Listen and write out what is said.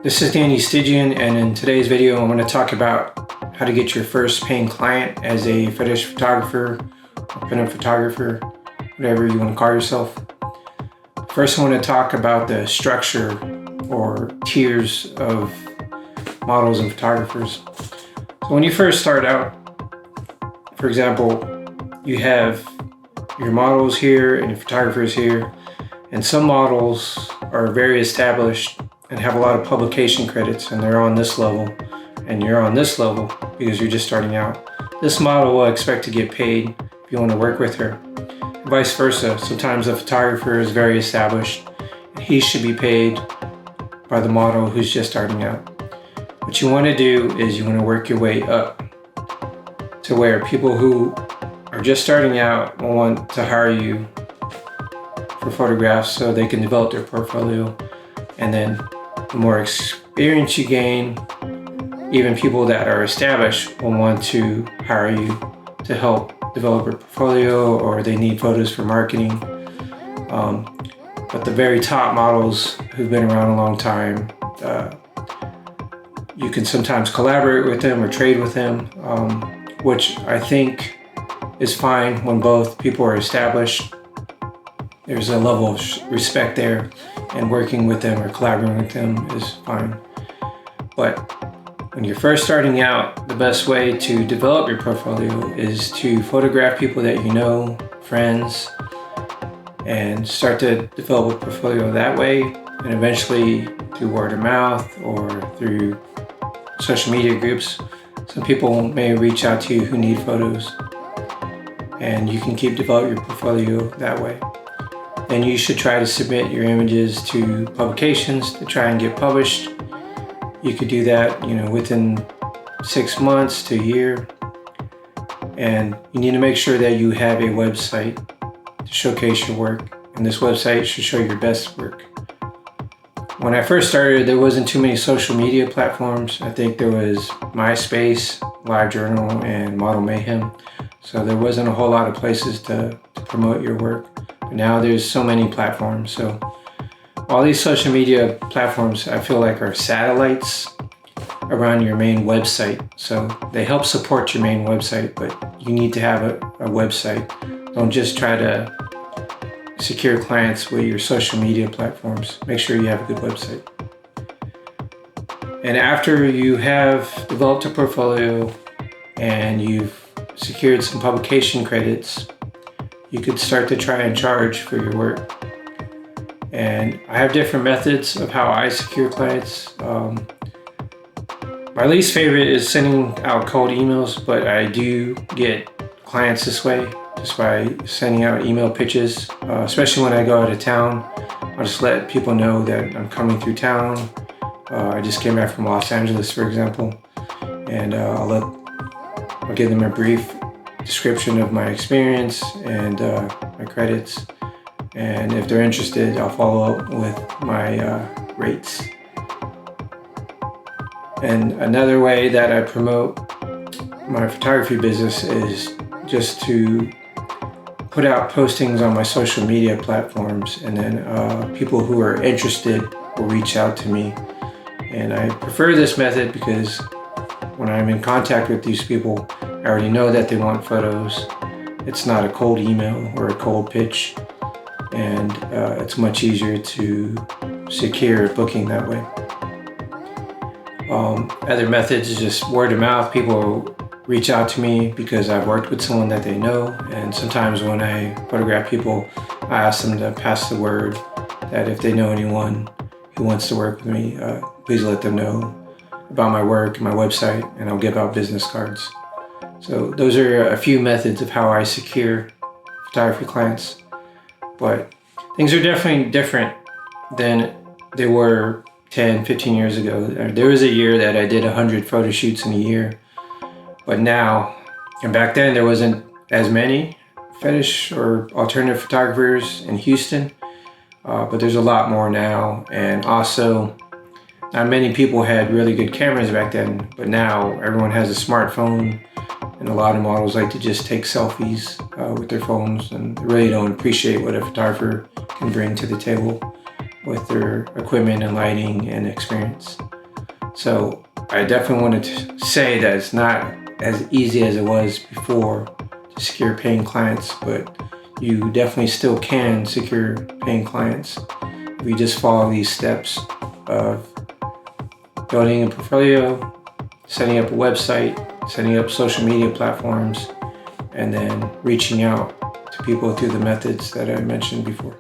This is Danny Stygion, and in today's video I'm going to talk about how to get your first paying client as a fetish photographer or pinup photographer, whatever you want to call yourself. First I want to talk about the structure or tiers of models and photographers. So when you first start out, for example, you have your models here and your photographers here, and some models are very established and have a lot of publication credits, and they're on this level, and you're on this level because you're just starting out. This model will expect to get paid if you want to work with her. And vice versa. Sometimes a photographer is very established, and he should be paid by the model who's just starting out. What you want to do is you want to work your way up to where people who are just starting out will want to hire you for photographs so they can develop their portfolio. And then the more experience you gain, even people that are established will want to hire you to help develop your portfolio, or they need photos for marketing. But the very top models who've been around a long time, you can sometimes collaborate with them or trade with them, which I think is fine when both people are established. There's a level of respect there, and working with them or collaborating with them is fine. But when you're first starting out, the best way to develop your portfolio is to photograph people that you know, friends, and start to develop a portfolio that way, and eventually through word of mouth or through social media groups. Some people may reach out to you who need photos, and you can keep developing your portfolio that way. Then you should try to submit your images to publications to try and get published. You could do that, within 6 months to a year. And you need to make sure that you have a website to showcase your work, and this website should show your best work. When I first started, there wasn't too many social media platforms. I think there was MySpace, LiveJournal, and Model Mayhem. So there wasn't a whole lot of places to promote your work. But now there's so many platforms. So all these social media platforms, I feel like, are satellites around your main website. So they help support your main website, but you need to have a website. Don't just try to secure clients with your social media platforms. Make sure you have a good website. And after you have developed a portfolio and you've secured some publication credits, you could start to try and charge for your work. And I have different methods of how I secure clients. My least favorite is sending out cold emails, but I do get clients this way, just by sending out email pitches, especially when I go out of town. I'll just let people know that I'm coming through town. I just came back from Los Angeles, for example, and I'll give them a brief description of my experience and my credits. And if they're interested, I'll follow up with my rates. And another way that I promote my photography business is just to put out postings on my social media platforms, and then people who are interested will reach out to me. And I prefer this method because when I'm in contact with these people, I already know that they want photos. It's not a cold email or a cold pitch, and it's much easier to secure a booking that way. Other methods is just word of mouth. People reach out to me because I've worked with someone that they know, and sometimes when I photograph people, I ask them to pass the word that if they know anyone who wants to work with me, please let them know about my work and my website, and I'll give out business cards. So those are a few methods of how I secure photography clients. But things are definitely different than they were 10, 15 years ago. There was a year that I did 100 photo shoots in a year. But now, and back then there wasn't as many fetish or alternative photographers in Houston, but there's a lot more now. And also, not many people had really good cameras back then, but now everyone has a smartphone, and a lot of models like to just take selfies with their phones, and really don't appreciate what a photographer can bring to the table with their equipment and lighting and experience. So I definitely wanted to say that it's not as easy as it was before to secure paying clients, but you definitely still can secure paying clients if you just follow these steps of building a portfolio, setting up a website, setting up social media platforms, and then reaching out to people through the methods that I mentioned before.